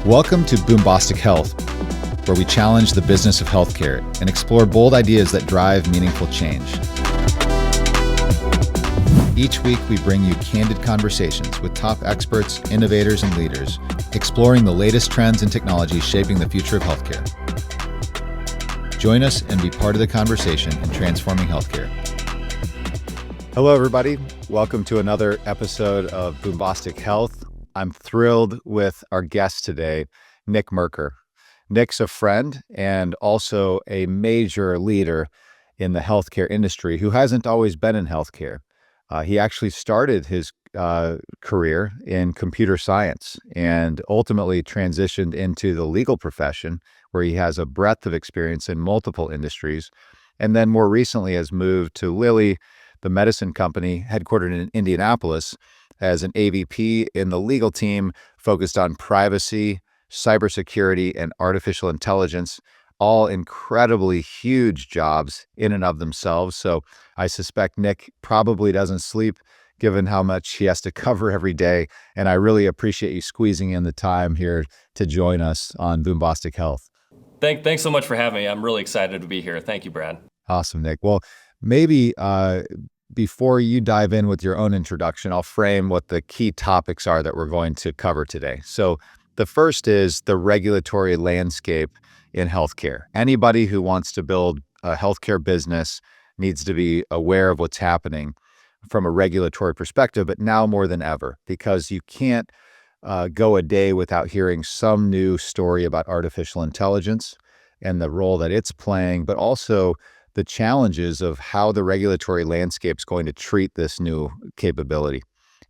Welcome to Bostic Health, where we challenge the business of healthcare and explore bold ideas that drive meaningful change. Each week, we bring you candid conversations with top experts, innovators, and leaders, exploring the latest trends and technologies shaping the future of healthcare. Join us and be part of the conversation in transforming healthcare. Hello, everybody. Welcome to another episode of Bostic Health. I'm thrilled with our guest today, Nick Merker. Nick's a friend and also a major leader in the healthcare industry who hasn't always been in healthcare. He actually started his career in computer science and ultimately transitioned into the legal profession, where he has a breadth of experience in multiple industries, and then more recently has moved to Lilly, the medicine company headquartered in Indianapolis, as an AVP in the legal team focused on privacy, cybersecurity, and artificial intelligence, all incredibly huge jobs in and of themselves. So I suspect Nick probably doesn't sleep given how much he has to cover every day. And I really appreciate you squeezing in the time here to join us on Bostic Health. Thanks so much for having me. I'm really excited to be here. Thank you, Brad. Awesome, Nick. Well, maybe before you dive in with your own introduction, I'll frame what the key topics are that we're going to cover today. So the first is the regulatory landscape in healthcare. Anybody who wants to build a healthcare business needs to be aware of what's happening from a regulatory perspective, but now more than ever, because you can't go a day without hearing some new story about artificial intelligence and the role that it's playing, but also the challenges of how the regulatory landscape is going to treat this new capability.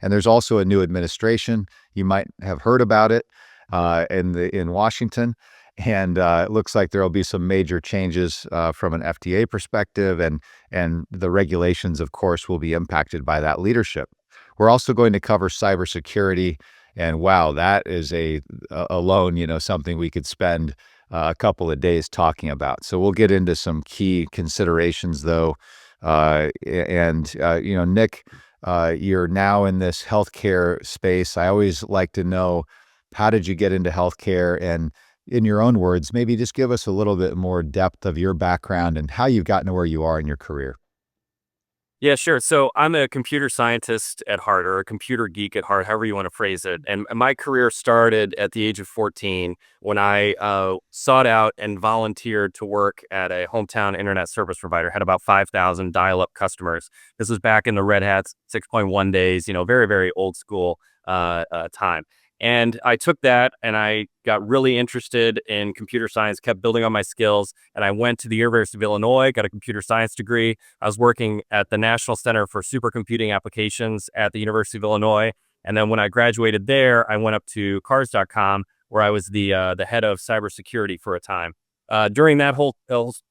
And there's also a new administration. You might have heard about it in Washington. And it looks like there will be some major changes from an FDA perspective, and the regulations, of course, will be impacted by that leadership. We're also going to cover cybersecurity, and wow, that is alone, something we could spend a couple of days talking about. So we'll get into some key considerations, though. Nick, you're now in this healthcare space. I always like to know, how did you get into healthcare? And in your own words, maybe just give us a little bit more depth of your background and how you've gotten to where you are in your career. Yeah, sure. So I'm a computer scientist at heart, or a computer geek at heart, however you want to phrase it. And my career started at the age of 14 when I sought out and volunteered to work at a hometown internet service provider. Had about 5,000 dial-up customers. This was back in the Red Hat 6.1 days, very, very old school time. And I took that and I got really interested in computer science, kept building on my skills. And I went to the University of Illinois, got a computer science degree. I was working at the National Center for Supercomputing Applications at the University of Illinois. And then when I graduated there, I went up to cars.com, where I was the head of cybersecurity for a time. During that whole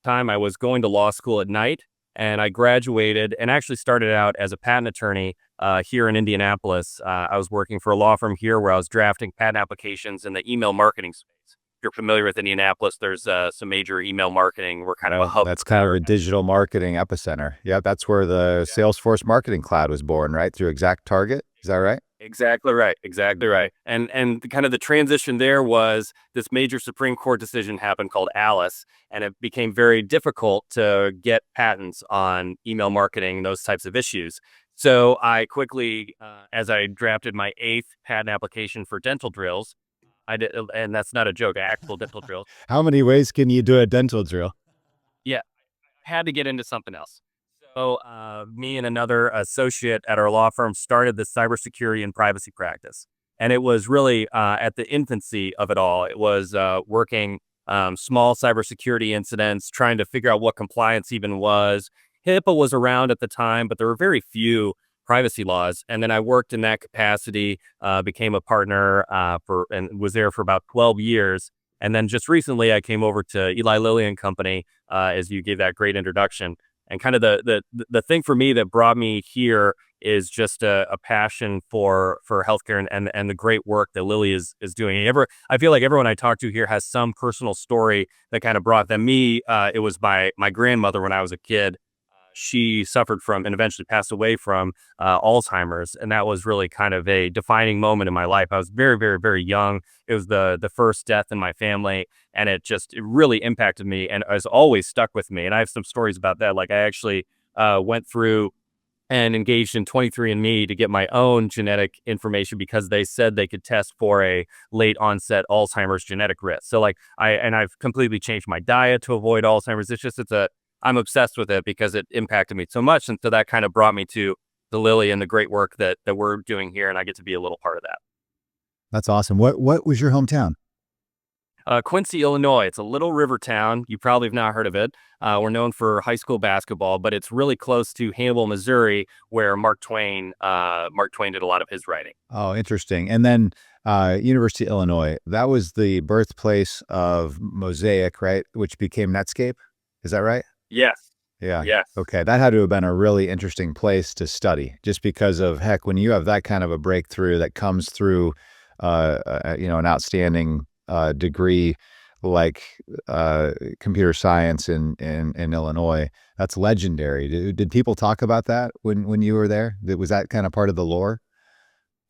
time, I was going to law school at night. And I graduated and actually started out as a patent attorney here in Indianapolis. I was working for a law firm here where I was drafting patent applications in the email marketing space. If you're familiar with Indianapolis, there's some major email marketing. We're kind of a hub. That's kind of a digital marketing epicenter. Yeah, that's where the Salesforce Marketing Cloud was born, right? Through ExactTarget. Is that right? Exactly right. Exactly right. And kind of the transition there was this major Supreme Court decision happened called Alice, and it became very difficult to get patents on email marketing, those types of issues. So I quickly, as I drafted my 8th patent application for dental drills, I did, and that's not a joke, actual dental drills. How many ways can you do a dental drill? Yeah, had to get into something else. So me and another associate at our law firm started the cybersecurity and privacy practice. And it was really at the infancy of it all. It was working small cybersecurity incidents, trying to figure out what compliance even was. HIPAA was around at the time, but there were very few privacy laws. And then I worked in that capacity, became a partner and was there for about 12 years. And then just recently I came over to Eli Lilly and Company, as you gave that great introduction. And kind of the thing for me that brought me here is just a passion for healthcare and the great work that Lilly is doing. I feel like everyone I talk to here has some personal story that kind of brought them. It was my grandmother when I was a kid. she suffered from and eventually passed away from Alzheimer's, and that was really kind of a defining moment in my life. I was very, very, very young. It was the first death in my family, and it really impacted me, and has always stuck with me. And I have some stories about that. Like I actually went through and engaged in 23andMe to get my own genetic information because they said they could test for a late onset Alzheimer's genetic risk. So like I've completely changed my diet to avoid Alzheimer's. I'm obsessed with it because it impacted me so much. And so that kind of brought me to the Lilly and the great work that we're doing here. And I get to be a little part of that. That's awesome. What was your hometown? Quincy, Illinois. It's a little river town. You probably have not heard of it. We're known for high school basketball, but it's really close to Hannibal, Missouri, where Mark Twain did a lot of his writing. Oh, interesting. And then University of Illinois, that was the birthplace of Mosaic, right? Which became Netscape. Is that right? Yes. Yeah. Yes. Okay. That had to have been a really interesting place to study just because of, heck, when you have that kind of a breakthrough that comes through, an outstanding degree like computer science in Illinois, that's legendary. Did people talk about that when you were there? Was that kind of part of the lore?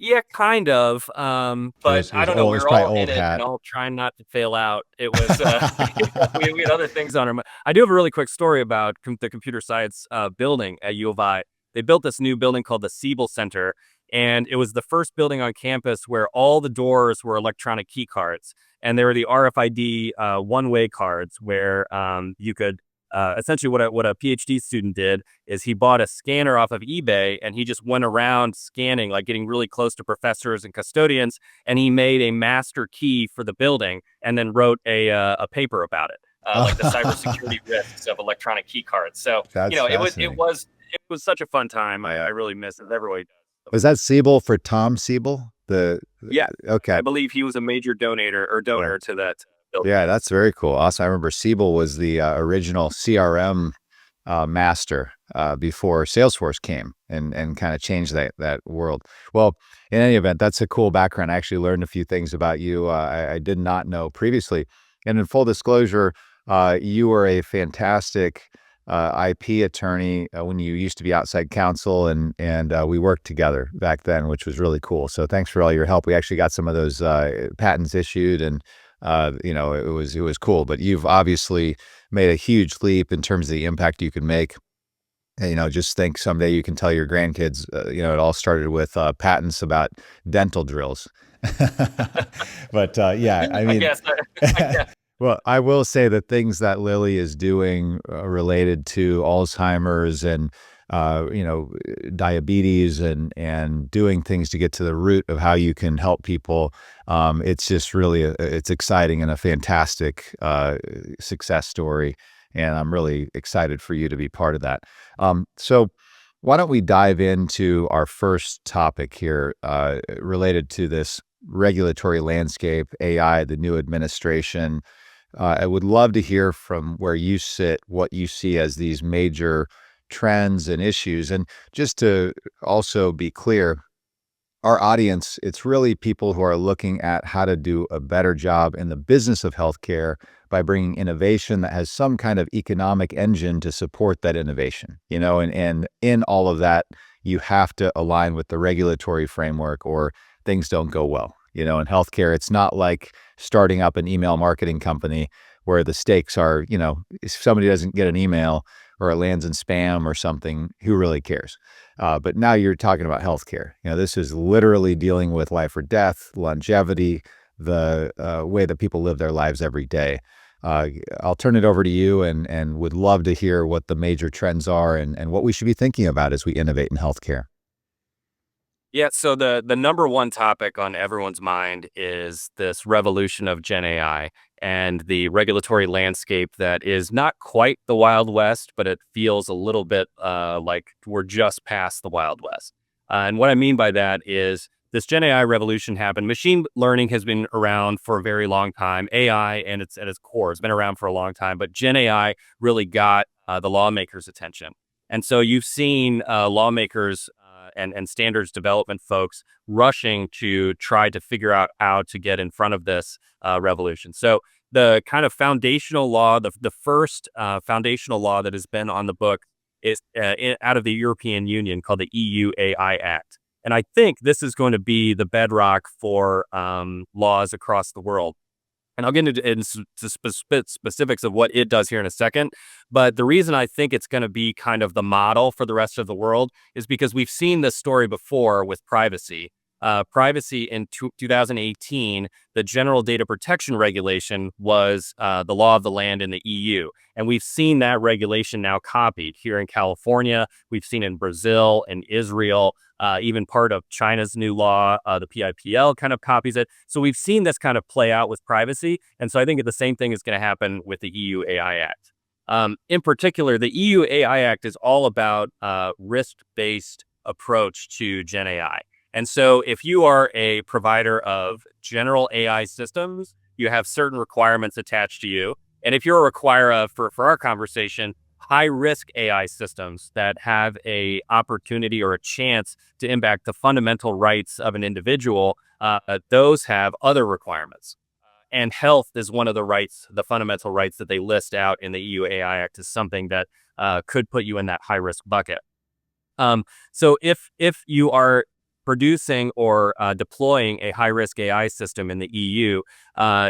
Yeah, kind of. It But was, it I was don't know. old. It We was were probably all in old it and hat. all trying not to fail out. It was, we had other things on our mind. I do have a really quick story about the computer science building at U of I. They built this new building called the Siebel Center, and it was the first building on campus where all the doors were electronic key cards, and they were the RFID one-way cards where you could. Essentially, what a PhD student did is he bought a scanner off of eBay and he just went around scanning, like getting really close to professors and custodians, and he made a master key for the building and then wrote a paper about it, like the cybersecurity risks of electronic key cards. So That's fascinating. it was such a fun time. I really miss it. Everybody does. Was that Siebel for Tom Siebel? Yeah, Okay. I believe he was a major Cool. donor to that building. Yeah, that's very cool. Also, I remember Siebel was the original CRM master before Salesforce came and kind of changed that world. Well, in any event, that's a cool background. I actually learned a few things about you I did not know previously. And in full disclosure, you were a fantastic IP attorney when you used to be outside counsel, and we worked together back then, which was really cool. So thanks for all your help. We actually got some of those patents issued, and it was cool. But you've obviously made a huge leap in terms of the impact you can make. And, just think someday you can tell your grandkids, it all started with patents about dental drills. But yeah, I I mean, guess. I guess. well, I will say the things that Lilly is doing related to Alzheimer's and diabetes and doing things to get to the root of how you can help people. It's just really it's exciting and a fantastic success story, and I'm really excited for you to be part of that. So why don't we dive into our first topic here related to this regulatory landscape, AI, the new administration. I would love to hear from where you sit, what you see as these major trends and issues. And just to also be clear, our audience, it's really people who are looking at how to do a better job in the business of healthcare by bringing innovation that has some kind of economic engine to support that innovation, and in all of that, you have to align with the regulatory framework or things don't go well. In healthcare, it's not like starting up an email marketing company where the stakes are, if somebody doesn't get an email or it lands in spam or something, who really cares? But now you're talking about healthcare. This is literally dealing with life or death, longevity, the way that people live their lives every day. I'll turn it over to you and would love to hear what the major trends are and what we should be thinking about as we innovate in healthcare. Yeah, so the number one topic on everyone's mind is this revolution of Gen AI and the regulatory landscape that is not quite the Wild West, but it feels a little bit like we're just past the Wild West. And what I mean by that is this Gen AI revolution happened. Machine learning has been around for a very long time. AI and its at its core has been around for a long time, but Gen AI really got the lawmakers' attention. And so you've seen lawmakers and standards development folks rushing to try to figure out how to get in front of this revolution. So the kind of foundational law, the first foundational law that has been on the book is out of the European Union called the EU AI Act. And I think this is going to be the bedrock for laws across the world. And I'll get into specifics of what it does here in a second. But the reason I think it's going to be kind of the model for the rest of the world is because we've seen this story before with privacy. Privacy in 2018, the General Data Protection Regulation was the law of the land in the EU. And we've seen that regulation now copied here in California. We've seen in Brazil and Israel, even part of China's new law, the PIPL kind of copies it. So we've seen this kind of play out with privacy. And so I think the same thing is going to happen with the EU AI Act. In particular, the EU AI Act is all about risk-based approach to Gen AI. And so if you are a provider of general AI systems, you have certain requirements attached to you. And if you're a requirer for our conversation, high risk AI systems that have a opportunity or a chance to impact the fundamental rights of an individual, those have other requirements. And health is one of the rights, the fundamental rights that they list out in the EU AI Act is something that could put you in that high risk bucket. So if you are producing or deploying a high-risk AI system in the EU,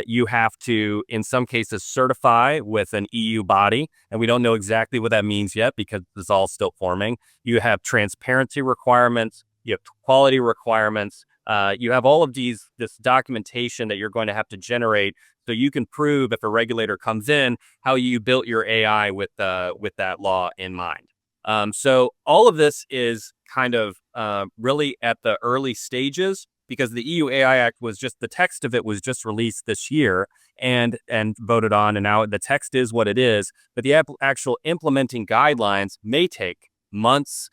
you have to, in some cases, certify with an EU body, and we don't know exactly what that means yet because it's all still forming. You have transparency requirements, you have quality requirements, you have all of this documentation that you're going to have to generate so you can prove if a regulator comes in how you built your AI with that law in mind. So all of this is kind of really at the early stages because the EU AI Act was just, the text of it was just released this year and voted on, and now the text is what it is, but the actual implementing guidelines may take months,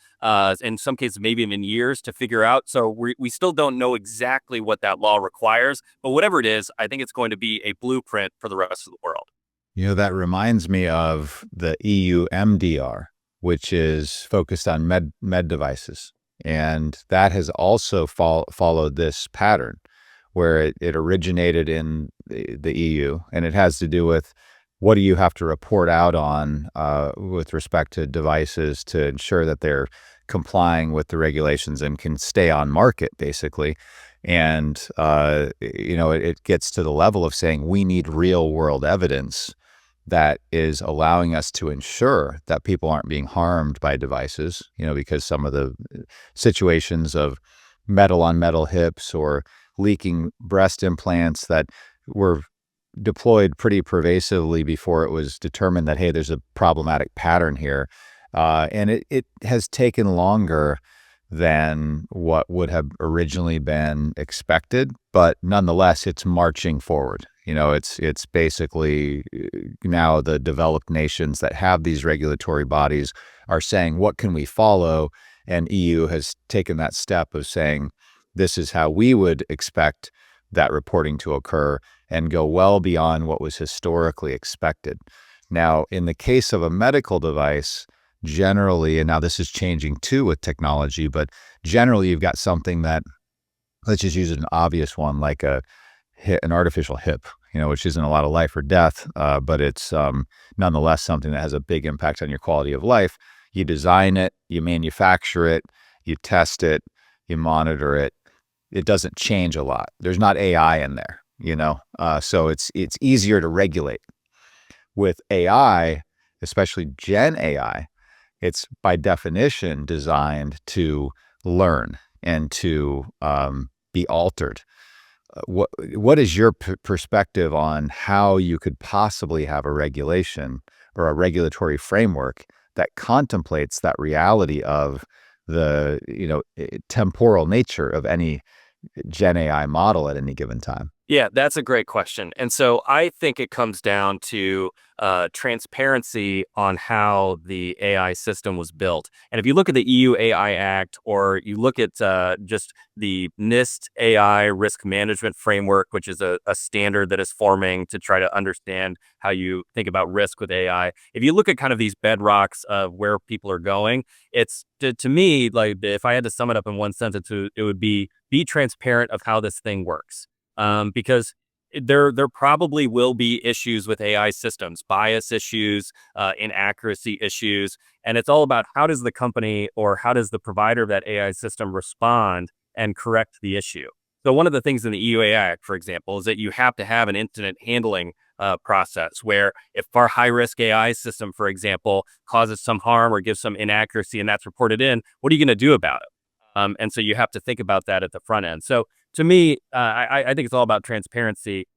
in some cases maybe even years to figure out. So we still don't know exactly what that law requires, but whatever it is, I think it's going to be a blueprint for the rest of the world. That reminds me of the EU MDR, which is focused on med devices. And that has also followed this pattern where it originated in the EU, and it has to do with what do you have to report out on with respect to devices to ensure that they're complying with the regulations and can stay on market, basically. And, it gets to the level of saying we need real world evidence that is allowing us to ensure that people aren't being harmed by devices, because some of the situations of metal on metal hips or leaking breast implants that were deployed pretty pervasively before it was determined that, hey, there's a problematic pattern here. And it has taken longer than what would have originally been expected, but nonetheless, it's marching forward. It's basically now the developed nations that have these regulatory bodies are saying, what can we follow? And EU has taken that step of saying, this is how we would expect that reporting to occur and go well beyond what was historically expected. Now, in the case of a medical device, generally, and now this is changing too with technology, but generally you've got something that, let's just use an obvious one, like an artificial hip, which isn't a lot of life or death, but it's nonetheless something that has a big impact on your quality of life. You design it, you manufacture it, you test it, you monitor it. It doesn't change a lot. There's not AI in there, so it's easier to regulate. With AI, especially Gen AI, it's by definition designed to learn and to be altered. What is your perspective on how you could possibly have a regulation or a regulatory framework that contemplates that reality of the temporal nature of any Gen AI model at any given time? Yeah, that's a great question. And so I think it comes down to transparency on how the AI system was built. And if you look at the EU AI Act, or you look at just the NIST AI risk management framework, which is a standard that is forming to try to understand how you think about risk with AI. If you look at kind of these bedrocks of where people are going, it's to me, like, if I had to sum it up in one sentence, it would be transparent of how this thing works. Because There probably will be issues with AI systems, bias issues, inaccuracy issues, and it's all about how does the company or how does the provider of that AI system respond and correct the issue. So one of the things in the EUA Act, for example, is that you have to have an incident handling process where if our high risk AI system, for example, causes some harm or gives some inaccuracy and that's reported in, what are you going to do about it? And so you have to think about that at the front end. So to me, I think it's all about transparency.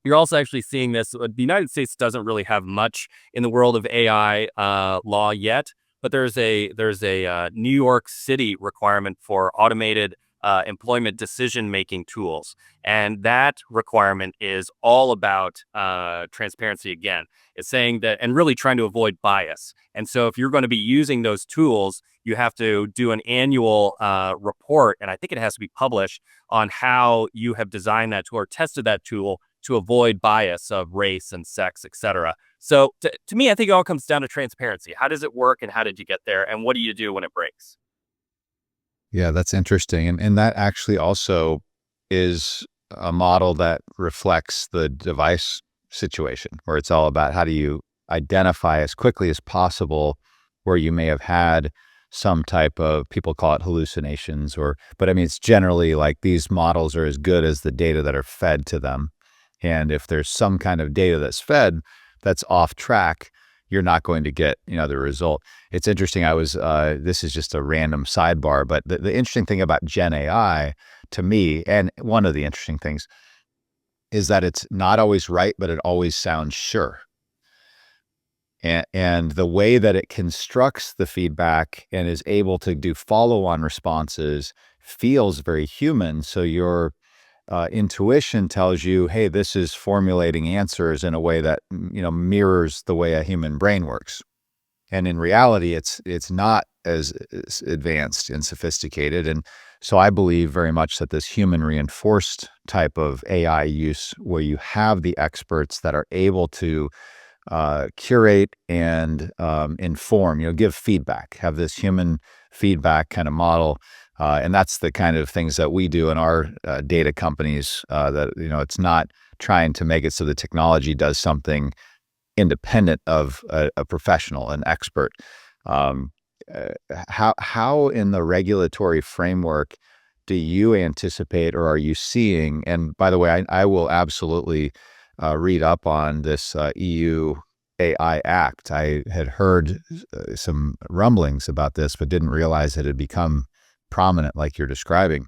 You're also actually seeing this. The United States doesn't really have much in the world of AI law yet, but there's a New York City requirement for automated employment decision making tools, and that requirement is all about transparency. Again, it's saying that and really trying to avoid bias. And so, if you're going to be using those tools, you have to do an annual report, and I think it has to be published on how you have designed that tool or tested that tool to avoid bias of race and sex, et cetera. So to me, I think it all comes down to transparency. How does it work and how did you get there? And what do you do when it breaks? Yeah, that's interesting. And that actually also is a model that reflects the device situation, where it's all about how do you identify as quickly as possible where you may have had some type of, people call it hallucinations, but I mean, it's generally like these models are as good as the data that are fed to them. And if there's some kind of data that's fed that's off track, you're not going to get, the result. It's interesting. This is just a random sidebar, but the interesting thing about Gen AI to me, and one of the interesting things, is that it's not always right, but it always sounds sure. And the way that it constructs the feedback and is able to do follow-on responses feels very human. So your intuition tells you, hey, this is formulating answers in a way that, mirrors the way a human brain works. And in reality, it's not as advanced and sophisticated. And so I believe very much that this human reinforced type of AI use, where you have the experts that are able to curate and inform, give feedback, have this human feedback kind of model. And that's the kind of things that we do in our data companies, that, it's not trying to make it so the technology does something independent of a professional, an expert. How in the regulatory framework do you anticipate, or are you seeing, and by the way, I will absolutely read up on this EU AI Act. I had heard some rumblings about this, but didn't realize it had become prominent like you're describing.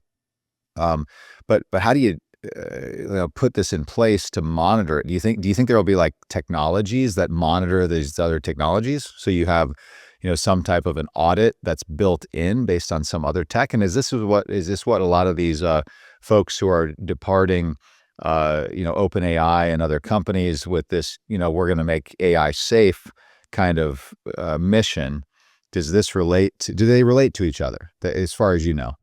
But how do you, put this in place to monitor it? Do you think there will be like technologies that monitor these other technologies? So you have, some type of an audit that's built in based on some other tech. And is this what a lot of these folks who are departing, OpenAI and other companies with this, we're going to make AI safe kind of mission? Do they relate to each other, as far as you know?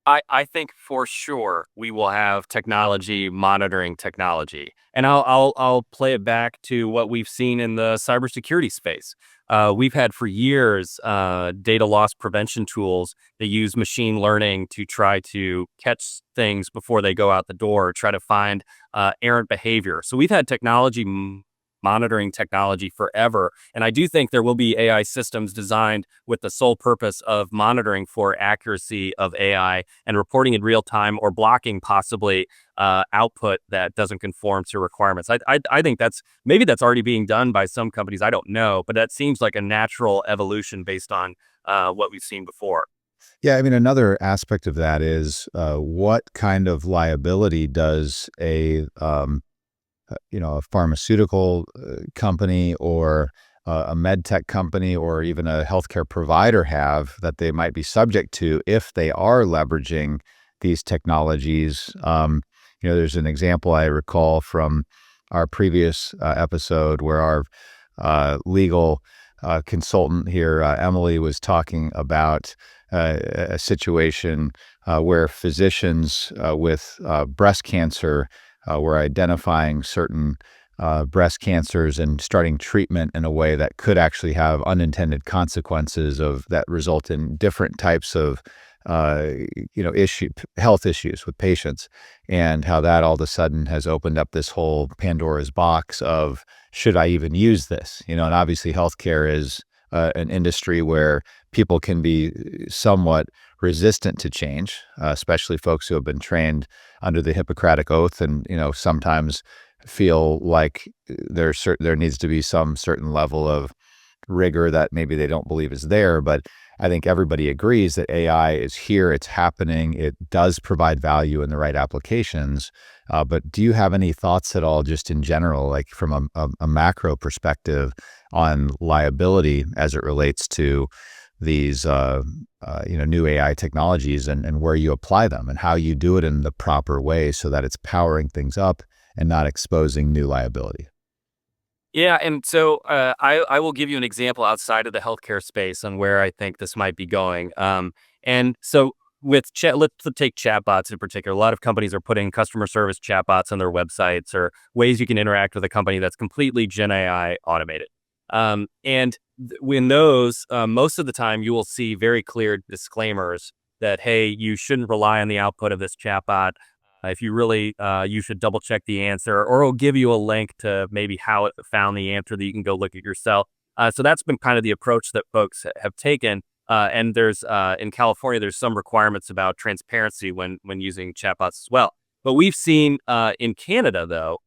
I think for sure we will have technology monitoring technology, and I'll play it back to what we've seen in the cybersecurity space. We've had for years data loss prevention tools that use machine learning to try to catch things before they go out the door, try to find errant behavior. So we've had technology monitoring technology forever. And I do think there will be AI systems designed with the sole purpose of monitoring for accuracy of AI and reporting in real time or blocking possibly output that doesn't conform to requirements. I think maybe that's already being done by some companies. I don't know, but that seems like a natural evolution based on what we've seen before. Yeah, I mean, another aspect of that is what kind of liability does a pharmaceutical company, or a med tech company, or even a healthcare provider have that they might be subject to if they are leveraging these technologies? There's an example I recall from our previous episode where our legal consultant here, Emily, was talking about a situation where physicians with breast cancer were identifying certain breast cancers and starting treatment in a way that could actually have unintended consequences that result in different types of uh, health issues with patients, and how that all of a sudden has opened up this whole Pandora's box of, should I even use this? And obviously healthcare is an industry where people can be somewhat resistant to change, especially folks who have been trained under the Hippocratic Oath, and sometimes feel like there needs to be some certain level of rigor that maybe they don't believe is there. But I think everybody agrees that AI is here, it's happening, it does provide value in the right applications. But do you have any thoughts at all, just in general, like from a macro perspective, on liability as it relates to these new AI technologies, and where you apply them and how you do it in the proper way so that it's powering things up and not exposing new liability? Yeah, and so I will give you an example outside of the healthcare space on where I think this might be going. And so with let's take chatbots in particular. A lot of companies are putting customer service chatbots on their websites, or ways you can interact with a company that's completely Gen AI automated. And when those, most of the time, you will see very clear disclaimers that, hey, you shouldn't rely on the output of this chatbot. If you really, you should double check the answer, or it'll give you a link to maybe how it found the answer that you can go look at yourself. So that's been kind of the approach that folks have taken. And there's in California, there's some requirements about transparency when using chatbots as well. But we've seen in Canada, though,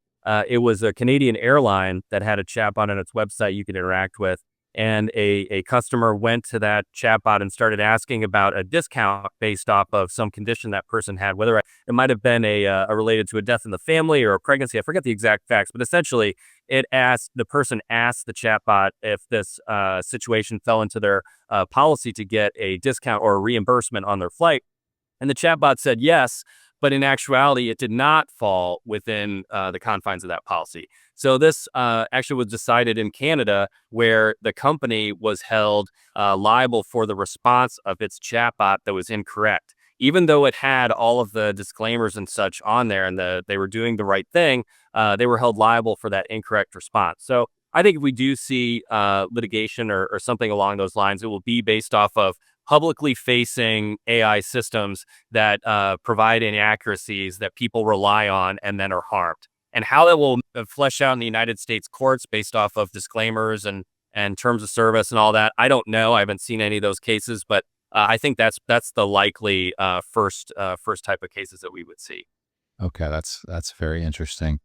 it was a Canadian airline that had a chatbot on its website you could interact with. And a customer went to that chatbot and started asking about a discount based off of some condition that person had, whether it might have been a related to a death in the family or a pregnancy. I forget the exact facts, but essentially the person asked the chatbot if this situation fell into their policy to get a discount or a reimbursement on their flight. And the chatbot said yes, but in actuality, it did not fall within the confines of that policy. So this actually was decided in Canada, where the company was held liable for the response of its chatbot that was incorrect. Even though it had all of the disclaimers and such on there, and they were doing the right thing, they were held liable for that incorrect response. So I think if we do see litigation or something along those lines, it will be based off of publicly facing AI systems that provide inaccuracies that people rely on and then are harmed. And how that will flesh out in the United States courts based off of disclaimers and terms of service and all that, I don't know. I haven't seen any of those cases, but I think that's the likely first type of cases that we would see. Okay, that's very interesting.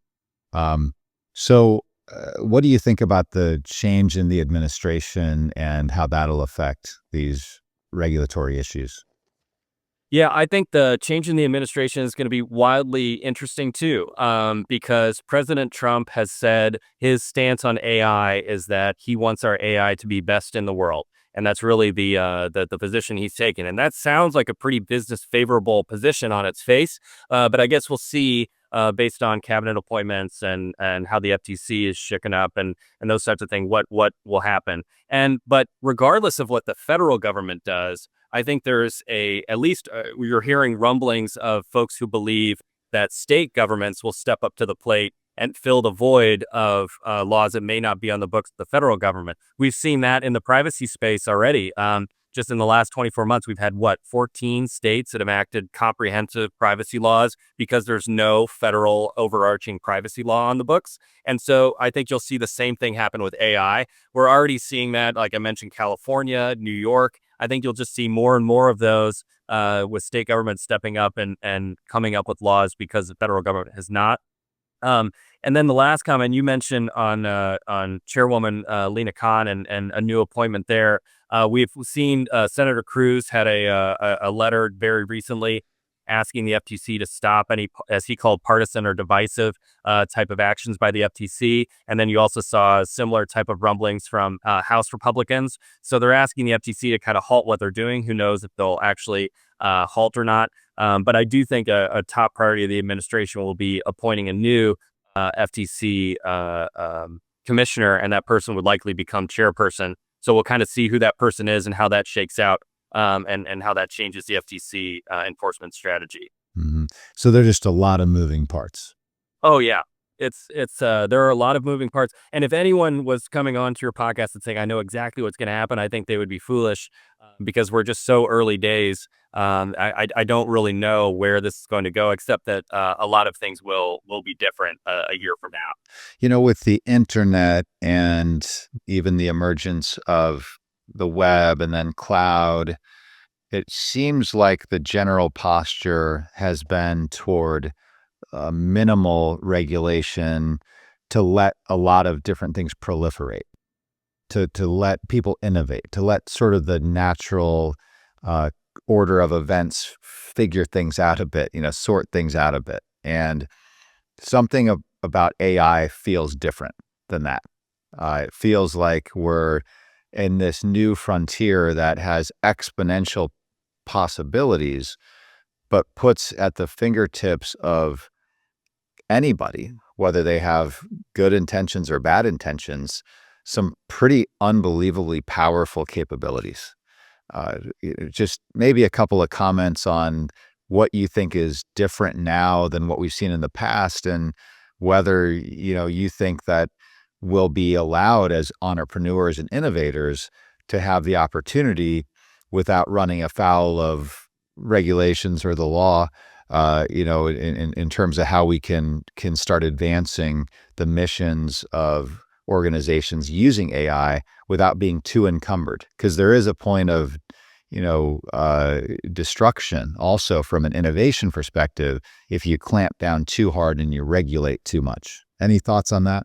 Um, so, what do you think about the change in the administration and how that'll affect these regulatory issues? Yeah, I think the change in the administration is going to be wildly interesting too, because President Trump has said his stance on AI is that he wants our AI to be best in the world, and that's really the position he's taken. And that sounds like a pretty business favorable position on its face, but I guess we'll see. Based on cabinet appointments and how the FTC is shaken up and those types of things, what will happen? But regardless of what the federal government does, I think there's at least you're hearing rumblings of folks who believe that state governments will step up to the plate and fill the void of laws that may not be on the books of the federal government. We've seen that in the privacy space already. Just in the last 24 months, we've had 14 states that have acted comprehensive privacy laws because there's no federal overarching privacy law on the books. And so I think you'll see the same thing happen with AI. We're already seeing that, like I mentioned, California, New York. I think you'll just see more and more of those with state governments stepping up and coming up with laws because the federal government has not. And then the last comment you mentioned on Chairwoman Lena Khan and a new appointment there. We've seen Senator Cruz had a letter very recently asking the FTC to stop any, as he called, partisan or divisive type of actions by the FTC. And then you also saw a similar type of rumblings from House Republicans. So they're asking the FTC to kind of halt what they're doing. Who knows if they'll actually halt or not. But I do think a top priority of the administration will be appointing a new FTC commissioner, and that person would likely become chairperson. So we'll kind of see who that person is and how that shakes out, and how that changes the FTC enforcement strategy. Hmm. So there's just a lot of moving parts. Oh yeah, it's there are a lot of moving parts, and if anyone was coming on to your podcast and saying I know exactly what's going to happen, I think they would be foolish. because we're just so early days. I don't really know where this is going to go, except that a lot of things will be different a year from now. With the internet and even the emergence of the web and then cloud, it seems like the general posture has been toward minimal regulation to let a lot of different things proliferate, to let people innovate, to let sort of the natural uh, order of events figure things out a bit, sort things out a bit. And something about AI feels different than that. It feels like we're in this new frontier that has exponential possibilities, but puts at the fingertips of anybody, whether they have good intentions or bad intentions, some pretty unbelievably powerful capabilities. Just maybe a couple of comments on what you think is different now than what we've seen in the past, and whether you think that we'll be allowed as entrepreneurs and innovators to have the opportunity without running afoul of regulations or the law, in terms of how we can start advancing the missions of organizations using AI without being too encumbered. Because there is a point of, destruction also from an innovation perspective if you clamp down too hard and you regulate too much. Any thoughts on that?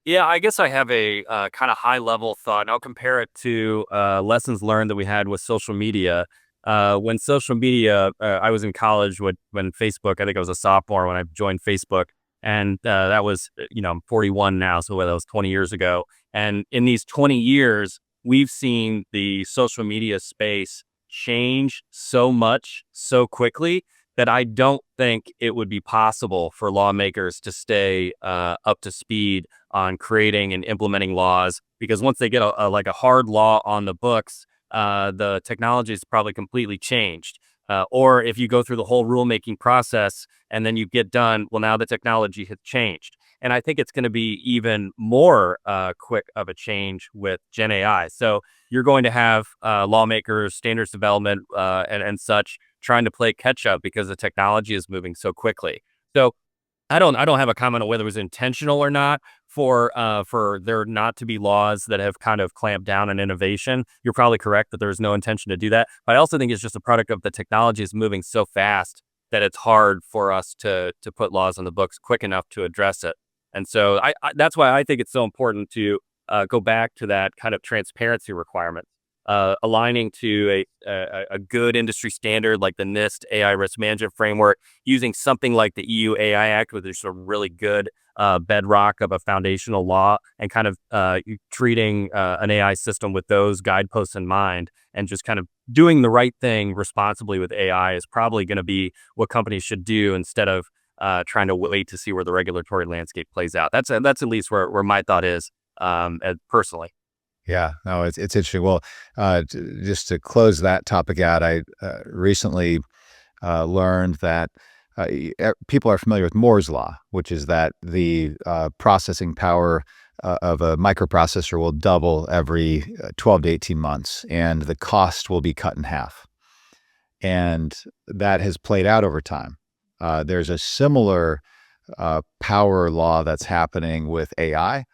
Yeah, I guess I have a kind of high level thought, and I'll compare it to lessons learned that we had with social media. When social media, I was in college when Facebook, I think I was a sophomore when I joined Facebook. And that was, I'm 41 now, so that was 20 years ago. And in these 20 years, we've seen the social media space change so much so quickly that I don't think it would be possible for lawmakers to stay up to speed on creating and implementing laws, because once they get like a hard law on the books, the technology is probably completely changed. Or if you go through the whole rulemaking process and then you get done, well, now the technology has changed. And I think it's going to be even more quick of a change with Gen AI. So you're going to have lawmakers, standards development, and such trying to play catch up because the technology is moving so quickly. So I don't have a comment on whether it was intentional or not for there not to be laws that have kind of clamped down on innovation. You're probably correct that there's no intention to do that. But I also think it's just a product of the technology is moving so fast that it's hard for us to put laws on the books quick enough to address it. And so that's why I think it's so important to go back to that kind of transparency requirement, aligning to a good industry standard like the NIST AI risk management framework, using something like the EU AI Act, which is a really good bedrock of a foundational law, and kind of treating an AI system with those guideposts in mind, and just kind of doing the right thing responsibly with AI is probably going to be what companies should do instead of trying to wait to see where the regulatory landscape plays out. That's at least where my thought is, personally. Yeah, no, it's interesting. Well, just to close that topic out, I recently learned that people are familiar with Moore's law, which is that the processing power of a microprocessor will double every 12 to 18 months, and the cost will be cut in half. And that has played out over time. There's a similar power law that's happening with AI,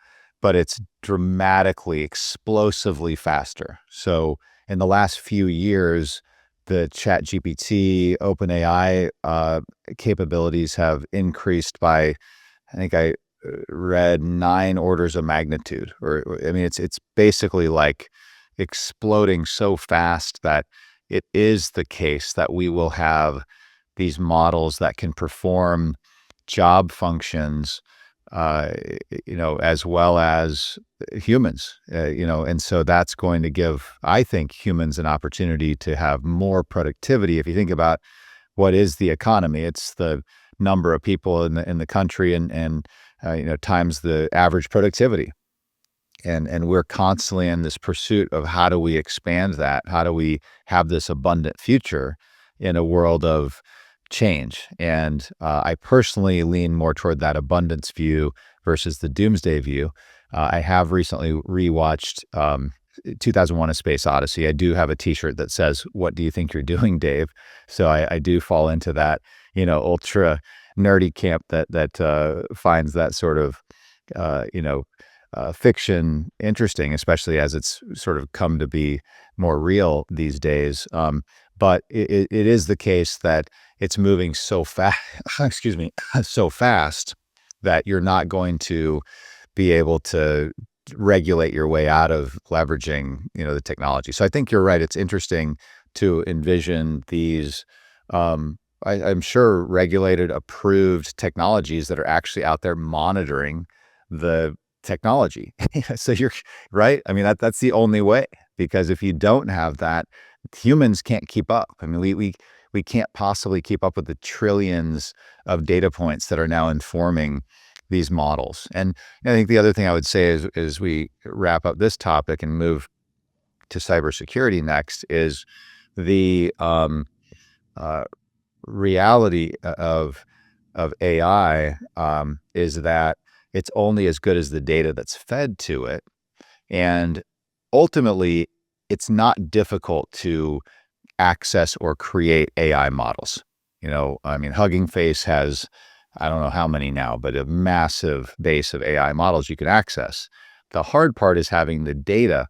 but it's dramatically, explosively faster. So in the last few years, the ChatGPT, OpenAI capabilities have increased by, I think I read 9 orders of magnitude. I mean, it's basically like exploding so fast that it is the case that we will have these models that can perform job functions, uh, as well as humans, and so that's going to give, I think, humans an opportunity to have more productivity. If you think about what is the economy, it's the number of people in the country and times the average productivity. And we're constantly in this pursuit of how do we expand that? How do we have this abundant future in a world of change? And I personally lean more toward that abundance view versus the doomsday view. I have recently rewatched 2001: A Space Odyssey. I do have a T-shirt that says, "What do you think you're doing, Dave?" So I do fall into that, ultra nerdy camp that finds that sort of, fiction interesting, especially as it's sort of come to be more real these days. But it is the case that it's moving so fast, excuse me, so fast that you're not going to be able to regulate your way out of leveraging, the technology. So I think you're right. It's interesting to envision these, I'm sure, regulated, approved technologies that are actually out there monitoring the technology. So you're right. I mean, that's the only way, because if you don't have that, humans can't keep up. I mean, we can't possibly keep up with the trillions of data points that are now informing these models. And I think the other thing I would say is, as we wrap up this topic and move to cybersecurity next, is the reality of AI is that it's only as good as the data that's fed to it. And ultimately, it's not difficult to access or create AI models. I mean, Hugging Face has, I don't know how many now, but a massive base of AI models you can access. The hard part is having the data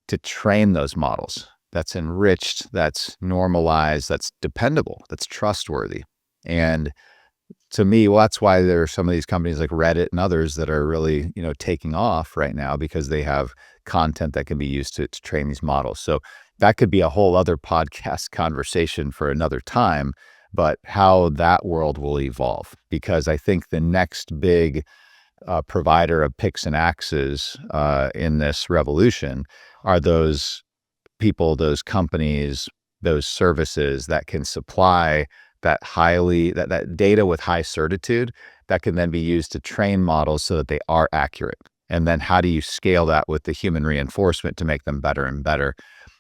to train those models that's enriched, that's normalized, that's dependable, that's trustworthy. And to me, well, that's why there are some of these companies like Reddit and others that are really, taking off right now, because they have content that can be used to train these models. So that could be a whole other podcast conversation for another time, but how that world will evolve, because I think the next big provider of picks and axes in this revolution are those people, those companies, those services that can supply that data with high certitude that can then be used to train models so that they are accurate. And then how do you scale that with the human reinforcement to make them better and better?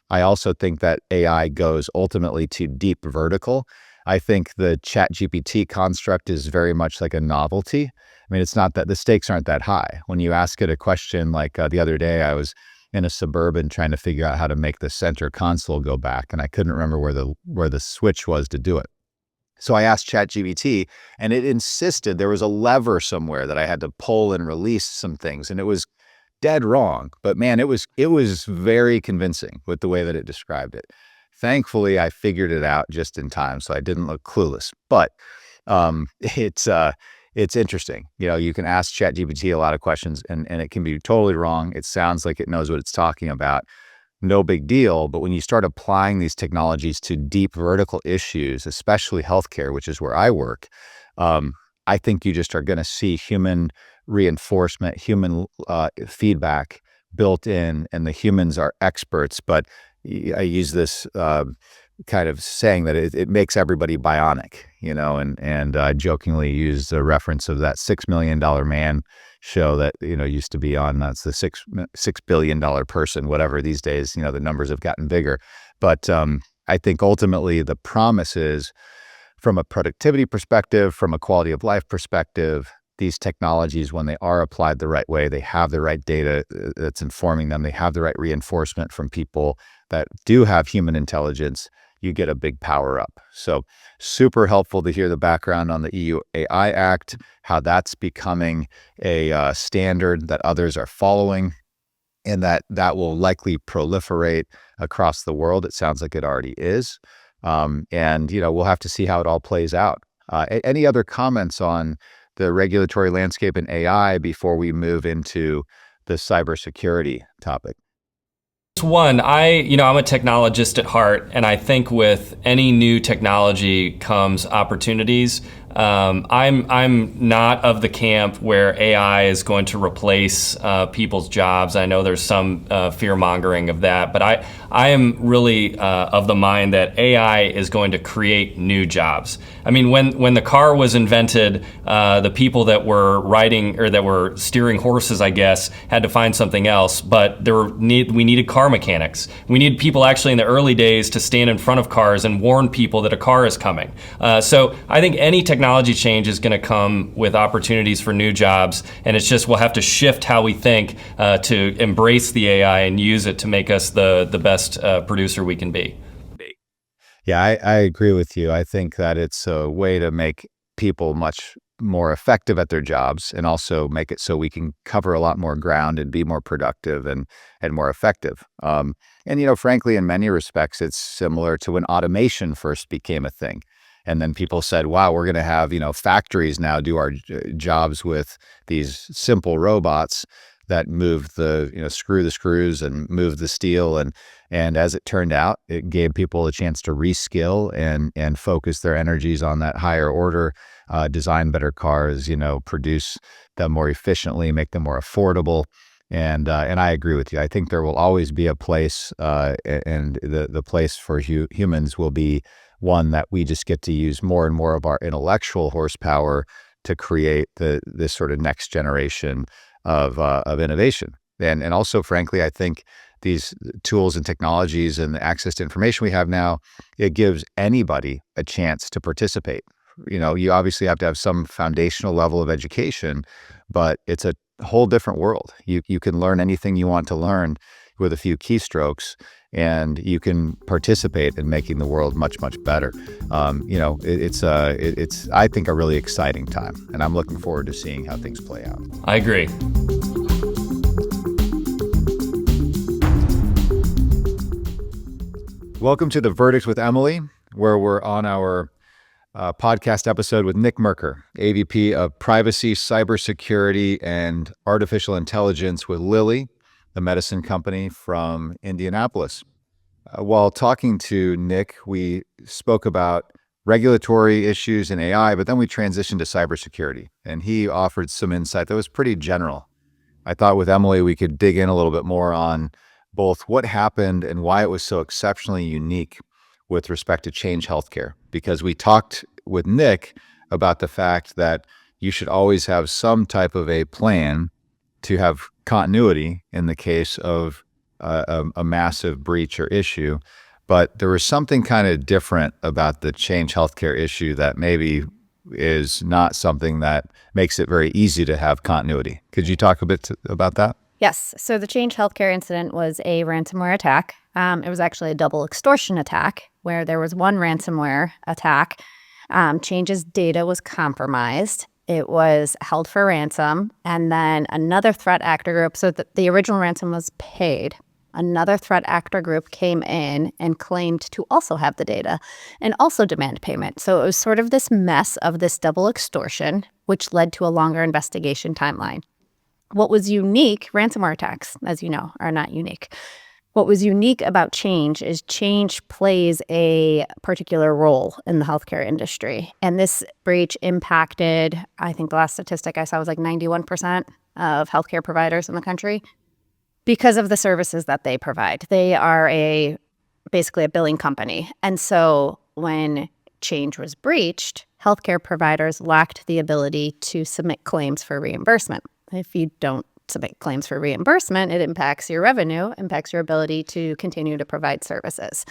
I also think that AI goes ultimately to deep vertical. I think the ChatGPT construct is very much like a novelty. I mean, it's not that the stakes aren't that high. When you ask it a question like the other day, I was in a Suburban trying to figure out how to make the center console go back, and I couldn't remember where the switch was to do it. So I asked ChatGPT, and it insisted there was a lever somewhere that I had to pull and release some things, and it was dead wrong. But man, it was very convincing with the way that it described it. Thankfully, I figured it out just in time, so I didn't look clueless. But it's interesting. You can ask ChatGPT a lot of questions, and it can be totally wrong. It sounds like it knows what it's talking about. No big deal. But when you start applying these technologies to deep vertical issues, especially healthcare, which is where I work, I think you just are going to see human reinforcement, human feedback built in, and the humans are experts. But I use this kind of saying that it makes everybody bionic, and I jokingly use the reference of that $6 Million Man show that, used to be on, that's the $6 billion person, whatever. These days, the numbers have gotten bigger. But I think ultimately the promise is, from a productivity perspective, from a quality of life perspective, these technologies, when they are applied the right way, they have the right data that's informing them, they have the right reinforcement from people that do have human intelligence, you get a big power up. So super helpful to hear the background on the EU AI Act, how that's becoming a standard that others are following, and that will likely proliferate across the world. It sounds like it already is. And we'll have to see how it all plays out. Any other comments on the regulatory landscape in AI before we move into the cybersecurity topic? One, I'm a technologist at heart, and I think with any new technology comes opportunities. I'm not of the camp where AI is going to replace people's jobs. I know there's some fear mongering of that, but I am really of the mind that AI is going to create new jobs. I mean, when the car was invented, the people that were riding or that were steering horses, I guess, had to find something else. But we needed car mechanics. We needed people actually in the early days to stand in front of cars and warn people that a car is coming. So I think any technology technology change is going to come with opportunities for new jobs, and it's just we'll have to shift how we think to embrace the AI and use it to make us the best producer we can be. Yeah, I agree with you. I think that it's a way to make people much more effective at their jobs and also make it so we can cover a lot more ground and be more productive and more effective. And frankly, in many respects, it's similar to when automation first became a thing. And then people said, wow, we're going to have, factories now do our jobs with these simple robots that move screw the screws and move the steel. And as it turned out, it gave people a chance to reskill and focus their energies on that higher order, design better cars, produce them more efficiently, make them more affordable. And I agree with you. I think there will always be a place, and the place for humans will be one that we just get to use more and more of our intellectual horsepower to create this sort of next generation of innovation. And also, frankly, I think these tools and technologies and the access to information we have now, it gives anybody a chance to participate. You obviously have to have some foundational level of education, but it's a whole different world. You can learn anything you want to learn with a few keystrokes, and you can participate in making the world much, much better. It's I think a really exciting time, and I'm looking forward to seeing how things play out. I agree. Welcome to The Verdict with Emily, where we're on our podcast episode with Nick Merker, AVP of Privacy, Cybersecurity, and Artificial Intelligence with Lilly, the medicine company from Indianapolis. While talking to Nick, we spoke about regulatory issues in AI, but then we transitioned to cybersecurity, and he offered some insight that was pretty general. I thought with Emily, we could dig in a little bit more on both what happened and why it was so exceptionally unique with respect to Change Healthcare, because we talked with Nick about the fact that you should always have some type of a plan to have continuity in the case of a massive breach or issue. But there was something kind of different about the Change Healthcare issue that maybe is not something that makes it very easy to have continuity. Could you talk a bit about that? Yes. So the Change Healthcare incident was a ransomware attack. It was actually a double extortion attack where there was one ransomware attack. Change's data was compromised. It was held for ransom. And then another threat actor group, so the original ransom was paid. Another threat actor group came in and claimed to also have the data and also demand payment. So it was sort of this mess of this double extortion, which led to a longer investigation timeline. What was unique, ransomware attacks, as you know, are not unique. What was unique about Change is Change plays a particular role in the healthcare industry. And this breach impacted, I think the last statistic I saw was like 91% of healthcare providers in the country because of the services that they provide. They are basically a billing company. And so when Change was breached, healthcare providers lacked the ability to submit claims for reimbursement. If you don't submit claims for reimbursement, it impacts your revenue, impacts your ability to continue to provide services.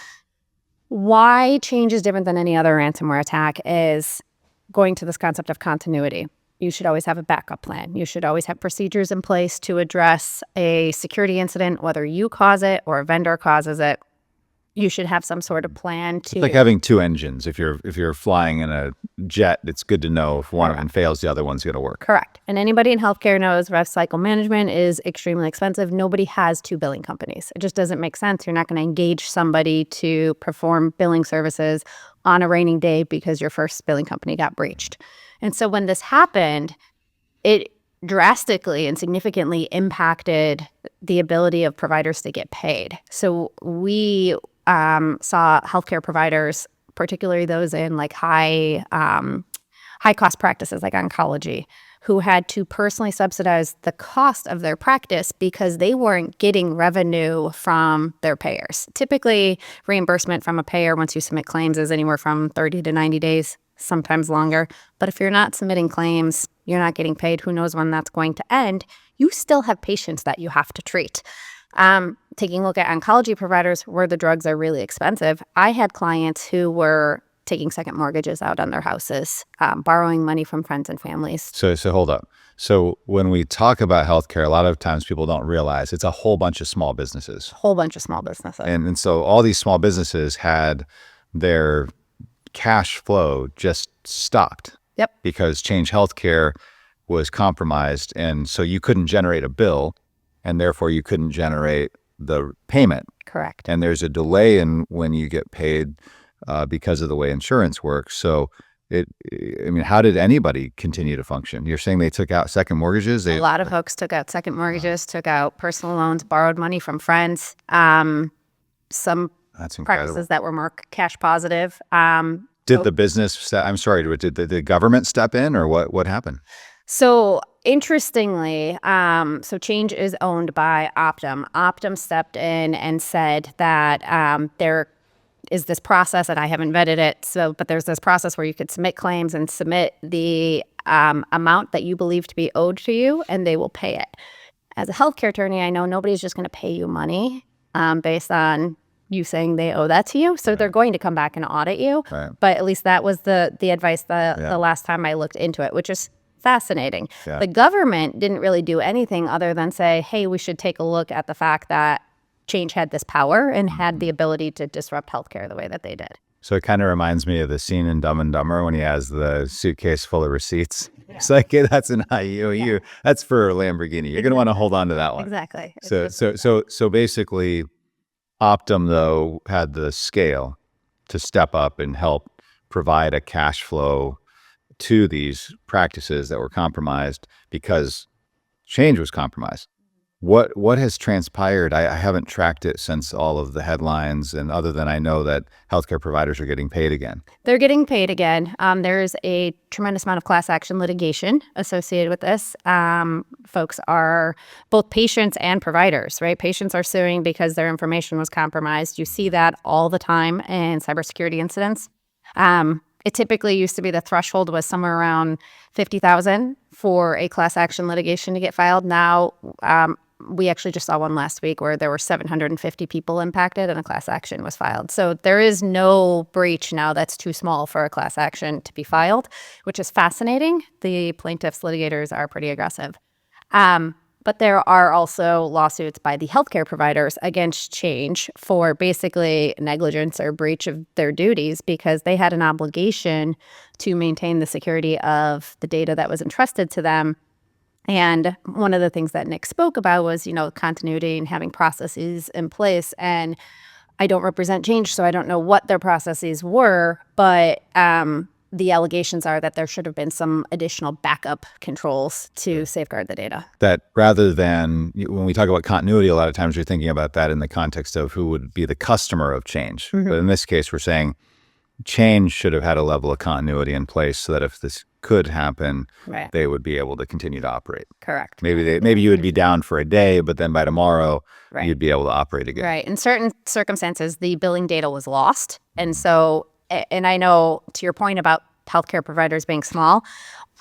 Why Change is different than any other ransomware attack is going to this concept of continuity. You should always have a backup plan. You should always have procedures in place to address a security incident, whether you cause it or a vendor causes it. You should have some sort of plan to... It's like having two engines. If you're flying in a jet, it's good to know if one of them fails, the other one's going to work. Correct. And anybody in healthcare knows rev cycle management is extremely expensive. Nobody has two billing companies. It just doesn't make sense. You're not going to engage somebody to perform billing services on a raining day because your first billing company got breached. And so when this happened, it drastically and significantly impacted the ability of providers to get paid. So we saw healthcare providers, particularly those in like high cost practices like oncology, who had to personally subsidize the cost of their practice because they weren't getting revenue from their payers. Typically, reimbursement from a payer once you submit claims is anywhere from 30 to 90 days, sometimes longer. But if you're not submitting claims, you're not getting paid, who knows when that's going to end, you still have patients that you have to treat. Taking a look at oncology providers where the drugs are really expensive, I had clients who were taking second mortgages out on their houses, borrowing money from friends and families. So hold up. So when we talk about healthcare, a lot of times people don't realize it's a whole bunch of small businesses. Whole bunch of small businesses. And so all these small businesses had their cash flow just stopped. Yep. Because Change Healthcare was compromised. And so you couldn't generate a bill, and therefore you couldn't generate the payment. Correct. And there's a delay in when you get paid because of the way insurance works. So how did anybody continue to function? You're saying they took out second mortgages? A lot of folks took out second mortgages, took out personal loans, borrowed money from friends. Some That's incredible. practices that were more cash positive. Did the business, I'm sorry, did the government step in, or what happened? So interestingly, so Change is owned by Optum. Optum stepped in and said that there is this process, and I haven't vetted it. But there's this process where you could submit claims and submit the amount that you believe to be owed to you, and they will pay it. As a healthcare attorney, I know nobody's just going to pay you money based on you saying they owe that to you. So they're going to come back and audit you. Right. But at least that was the advice the last time I looked into it, which is fascinating. Yeah. The government didn't really do anything other than say, hey, we should take a look at the fact that Change had this power and had the ability to disrupt healthcare the way that they did. So it kind of reminds me of the scene in Dumb and Dumber when he has the suitcase full of receipts. Yeah. It's like, hey, that's an IOU. That's for a Lamborghini. You're going to want to hold on to that one. Exactly. So basically, Optum, though, had the scale to step up and help provide a cash flow to these practices that were compromised because Change was compromised. What has transpired? I haven't tracked it since all of the headlines, and other than I know that healthcare providers are getting paid again. They're getting paid again. There's a tremendous amount of class action litigation associated with this. Folks are both patients and providers, right? Patients are suing because their information was compromised. You see that all the time in cybersecurity incidents. It typically used to be the threshold was somewhere around $50,000 for a class action litigation to get filed. Now, we actually just saw one last week where there were 750 people impacted and a class action was filed. So there is no breach now that's too small for a class action to be filed, which is fascinating. The plaintiffs litigators are pretty aggressive. But there are also lawsuits by the healthcare providers against Change for basically negligence or breach of their duties because they had an obligation to maintain the security of the data that was entrusted to them. And one of the things that Nick spoke about was, continuity and having processes in place. And I don't represent Change, so I don't know what their processes were, but the allegations are that there should have been some additional backup controls to safeguard the data. That rather than, when we talk about continuity, a lot of times you're thinking about that in the context of who would be the customer of Change. Mm-hmm. But in this case, we're saying Change should have had a level of continuity in place so that if this could happen, right, they would be able to continue to operate. Correct. Maybe you would be down for a day, but then by tomorrow, right, you'd be able to operate again. Right. In certain circumstances, the billing data was lost. And so, and I know to your point about healthcare providers being small,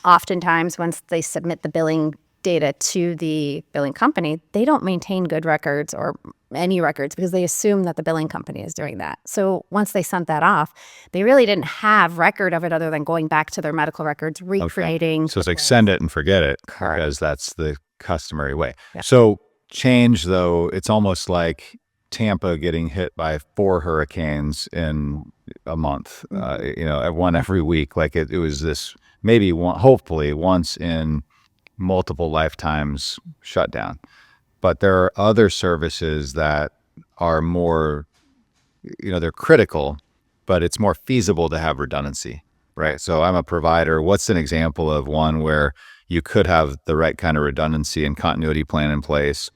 oftentimes once they submit the billing data to the billing company, they don't maintain good records or any records because they assume that the billing company is doing that. So once they sent that off, they really didn't have record of it other than going back to their medical records, recreating. Okay. So it's like send it and forget it. Correct. Because that's the customary way. Yeah. So Change, though, it's almost like Tampa getting hit by 4 hurricanes in a month, one every week. Like it was this maybe hopefully once in multiple lifetimes shutdown. But there are other services that are more, they're critical, but it's more feasible to have redundancy, right? So I'm a provider. What's an example of one where you could have the right kind of redundancy and continuity plan in place,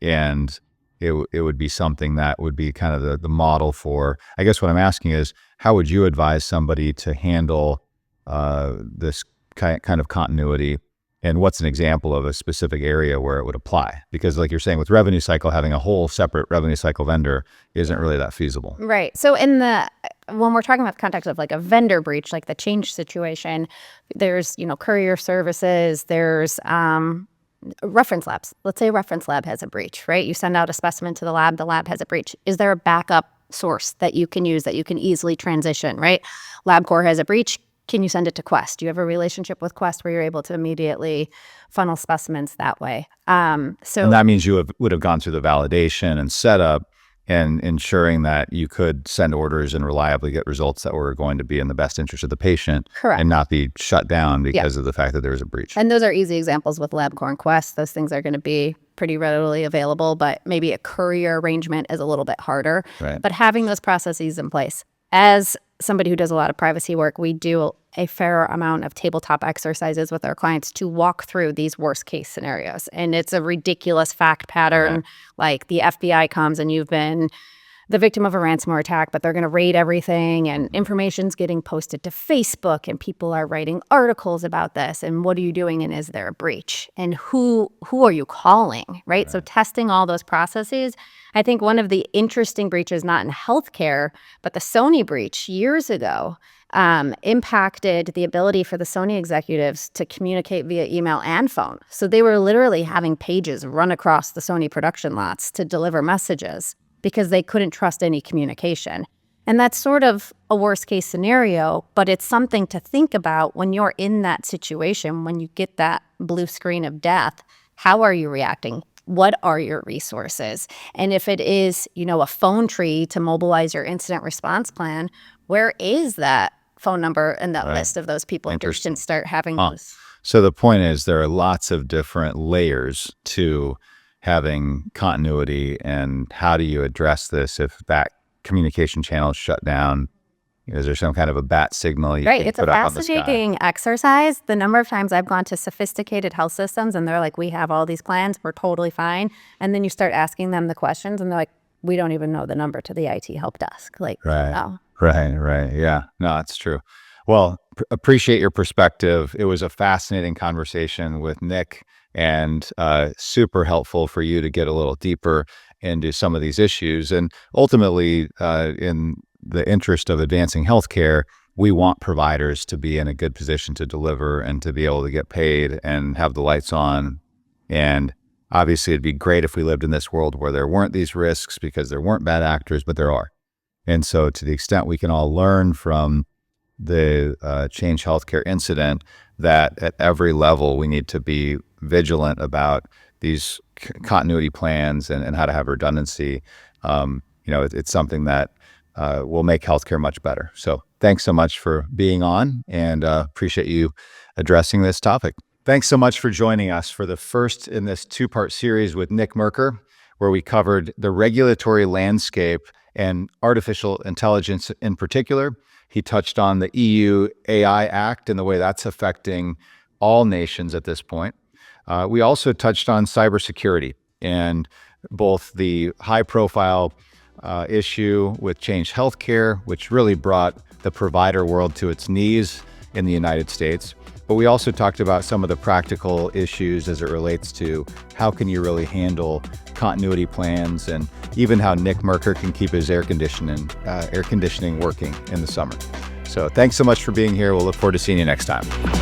and it would be something that would be kind of the model for, I guess what I'm asking is, how would you advise somebody to handle this kind of continuity? And what's an example of a specific area where it would apply? Because like you're saying, with revenue cycle, having a whole separate revenue cycle vendor isn't really that feasible. Right. So when we're talking about the context of like a vendor breach, like the Change situation, there's, courier services, there's reference labs. Let's say a reference lab has a breach, right? You send out a specimen to the lab has a breach. Is there a backup source that you can use, that you can easily transition, right? LabCorp has a breach. Can you send it to Quest? Do you have a relationship with Quest where you're able to immediately funnel specimens that way? And that means you would have gone through the validation and setup and ensuring that you could send orders and reliably get results that were going to be in the best interest of the patient. Correct. And not be shut down because of the fact that there was a breach. And those are easy examples with LabCorp and Quest. Those things are going to be pretty readily available, but maybe a courier arrangement is a little bit harder. Right. But having those processes in place. As somebody who does a lot of privacy work, we do a fair amount of tabletop exercises with our clients to walk through these worst case scenarios. And it's a ridiculous fact pattern, like the FBI comes and you've been the victim of a ransomware attack, but they're going to raid everything and information's getting posted to Facebook and people are writing articles about this. And what are you doing? And is there a breach? And who are you calling, right? So testing all those processes. I think one of the interesting breaches, not in healthcare, but the Sony breach years ago, impacted the ability for the Sony executives to communicate via email and phone. So they were literally having pages run across the Sony production lots to deliver messages because they couldn't trust any communication. And that's sort of a worst case scenario, but it's something to think about when you're in that situation, when you get that blue screen of death. How are you reacting? What are your resources? And if it is, a phone tree to mobilize your incident response plan, where is that phone number and that list of those people who can start having those? So the point is there are lots of different layers to having continuity, and how do you address this if that communication channel is shut down? Is there some kind of a bat signal you can It's a put up on the sky? fascinating exercise. The number of times I've gone to sophisticated health systems and they're like, we have all these plans, we're totally fine. And then you start asking them the questions and they're like, we don't even know the number to the IT help desk. Like, oh. Right. Yeah, no, that's true. Well, appreciate your perspective. It was a fascinating conversation with Nick, and super helpful for you to get a little deeper into some of these issues. And ultimately, in the interest of advancing healthcare, we want providers to be in a good position to deliver and to be able to get paid and have the lights on. And obviously, it'd be great if we lived in this world where there weren't these risks because there weren't bad actors, but there are. And so to the extent we can all learn from the Change Healthcare incident, that at every level we need to be vigilant about these continuity plans and how to have redundancy. It's something that will make healthcare much better. So thanks so much for being on, and appreciate you addressing this topic. Thanks so much for joining us for the first in this two-part series with Nick Merker, where we covered the regulatory landscape and artificial intelligence in particular. He touched on the EU AI Act and the way that's affecting all nations at this point. We also touched on cybersecurity and both the high-profile issue with Change Healthcare, which really brought the provider world to its knees in the United States. But we also talked about some of the practical issues as it relates to how can you really handle continuity plans, and even how Nick Merker can keep his air conditioning working in the summer. So thanks so much for being here. We'll look forward to seeing you next time.